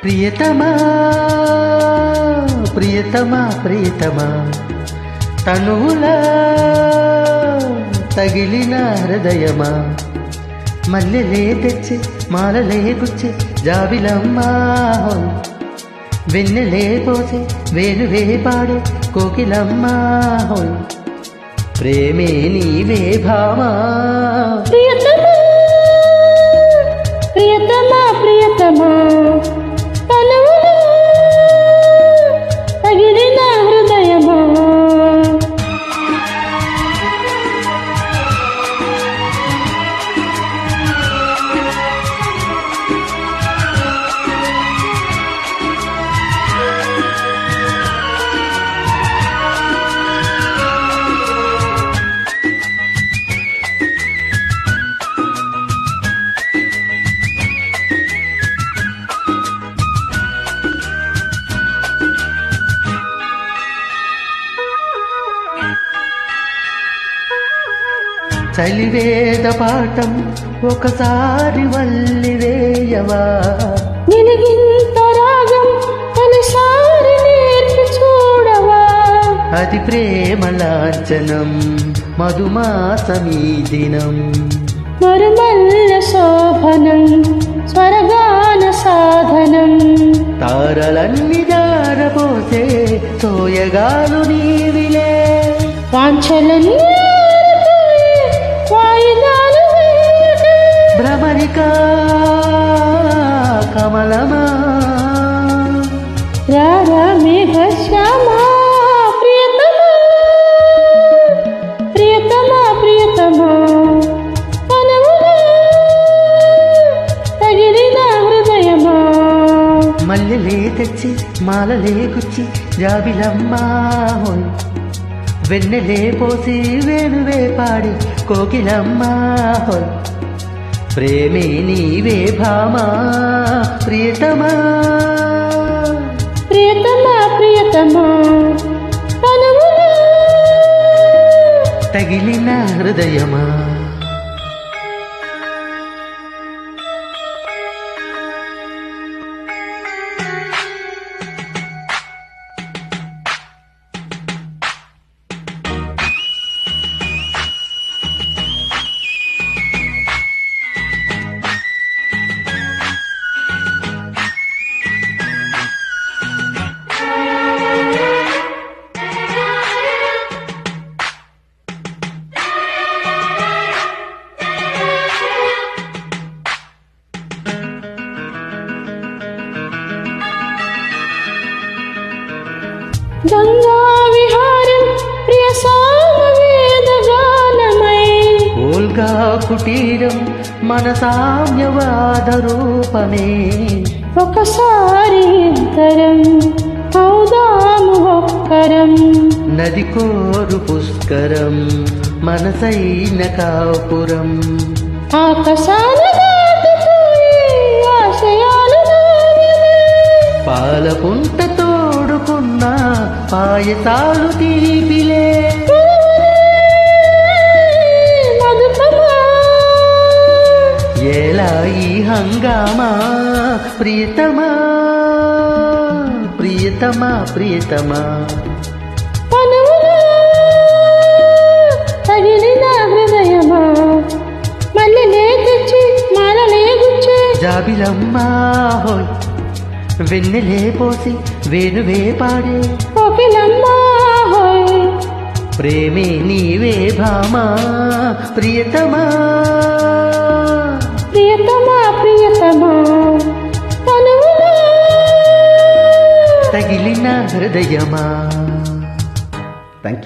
ప్రియతమా ప్రియతమా ప్రియతమా తనువులా తగిలిన హృదయమా మల్లెలే తెచ్చి మాలలే గుచ్చి జాబిలమ్మా వెన్నెలే పోసి వేణువే పాడే కోకిలమ్మా ప్రేమే నీవే భామా ప్రియతమా ప్రియతమా ప్రియతమా తనువులా తగిలిన హృదయమా చలివేద పాఠం ఒకసారి వల్లివేయవా నిలిగింత రాగం తొలిసారి నేర్పి చూడవా అది ప్రేమ లాంఛనం మధుమాసమీ దినం మరుమల్ల శోభనం స్వరగాన సాధనం తారలన్ని దారపోసే తోయగాలు నీవిలే వాంఛలన్నీ వాయిదాలు భ్రమరికా కమలమా రారా మేఘశ్యామా ప్రియతమా ప్రియతమా ప్రియతమా తనువులా తగిలిన హృదయమా మల్లెలే తెచ్చి మాలలే గుచ్చి జాబిలమ్మా వెన్నెలే పోసి వేణువే పాడి కోకిలమ్మా ప్రేమే నీవే భామా ప్రియతమా ప్రియతమా ప్రియతమా తనువులా తగిలిన హృదయమా గంగా విహారం ప్రియ సామవేద గానమై ఓల్గా కుటీరం మన సామ్యవాద రూపమే ఒకసారి ఇద్దరం అవుదాము ఒక్కరం నది కోరు పుష్కరం మనసైన కాపురం ఆకాశాల దాటిపోయి ఆశయాలు నావలే. పాలపుంట తోడుకున్న పాయసాలు తీపిలే మధుపమా ఎలా ఈ హంగామా ప్రియతమా ప్రియతమా ప్రియతమా తనువులా తగిలిన హృదయమా మల్లెలే తెచ్చి మాలలే గుచ్చే జాబిలమ్మా హోయ్ వెన్నెలే పోసి వేణువే పాడే కోకిలమ్మా హోయ్ ప్రేమే నీవే భామా ప్రియతమా ప్రియతమా ప్రియతమా తనువులా తగిలిన హృదయమా